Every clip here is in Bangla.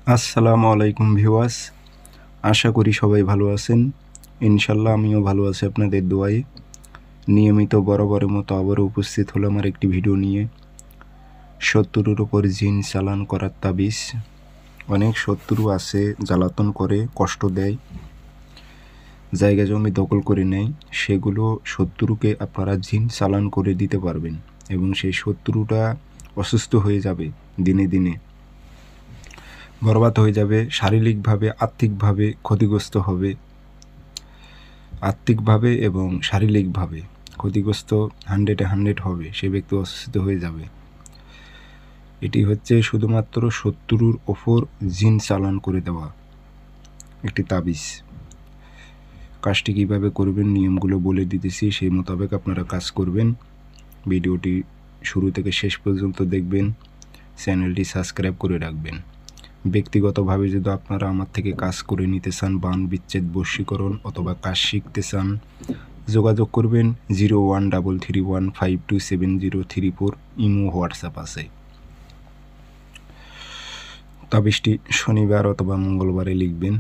আসসালামু আলাইকুম ভিউয়ার্স, আশা করি সবাই ভালো আছেন। ইনশাল্লাহ আমিও ভালো আছি আপনাদের দোয়ায়। নিয়মিত বরাবরের মতো আবারও উপস্থিত হলাম আর একটি ভিডিও নিয়ে। শত্রুর উপর জিন চালান করার তাবিজ। অনেক শত্রু আছে, জ্বালাতন করে, কষ্ট দেয়, জায়গা জমি দখল করে নেয়। সেগুলো শত্রুকে আপনারা জিন চালান করে দিতে পারবেন এবং সেই শত্রুটা অসুস্থ হয়ে যাবে, দিনে দিনে বরবাদ হয়ে যাবে, শারীরিকভাবে আর্থিকভাবে ক্ষতিগ্রস্ত হবে। আর্থিকভাবে এবং শারীরিকভাবে ক্ষতিগ্রস্ত 100 হবে, সে ব্যক্তি অসুস্থ হয়ে যাবে। এটি হচ্ছে শুধুমাত্র শত্রুর ওপর জিন চালান করে দেওয়া একটি তাবিজ। কাজটি কীভাবে করবেন নিয়মগুলো বলে দিতেছি, সেই মোতাবেক আপনারা কাজ করবেন। ভিডিওটি শুরু থেকে শেষ পর্যন্ত দেখবেন, চ্যানেলটি সাবস্ক্রাইব করে রাখবেন। ব্যক্তিগতভাবে যদি আপনারা আমার থেকে কাজ করে নিতে চান, বান বিচ্ছেদ বশীকরণ অথবা কাজ শিখতে চান, যোগাযোগ করবেন 0133152703 ইমো হোয়াটসঅ্যাপ আছে। তাবিজটি শনিবার অথবা মঙ্গলবারে লিখবেন।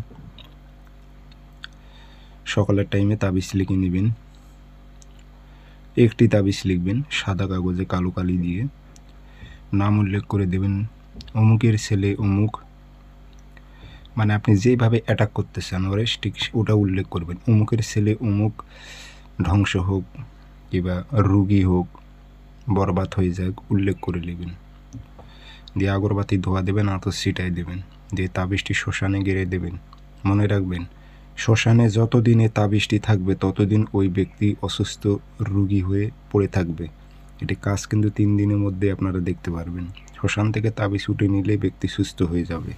সকালের টাইমে তাবিজ লিখে নেবেন। একটি তাবিজ লিখবেন সাদা কাগজে কালো কালি দিয়ে, নাম উল্লেখ করে দেবেন, অমুকের ছেলে অমুক, মানে আপনি যেভাবে অ্যাটাক করতে চান ওরে ঠিক ওটা উল্লেখ করবেন। অমুকের ছেলে অমুক ধ্বংস হোক কিংবা রুগী হোক, বরবাদ হয়ে যাক, উল্লেখ করে নেবেন। দিয়ে আগরবাতি ধোয়া দেবেন, আতর ছিটাই দেবেন, দিয়ে তাবিজটি শ্মশানে গেড়ে দেবেন। মনে রাখবেন, শ্মশানে যতদিনে তাবিজটি থাকবে ততদিন ওই ব্যক্তি অসুস্থ রুগী হয়ে পড়ে থাকবে। এটি কাজ কিন্তু 3 দিনের মধ্যে আপনারা দেখতে পারবেন। শ্মশান থেকে তাবিজ উঠে নিলে ব্যক্তি সুস্থ হয়ে যাবে।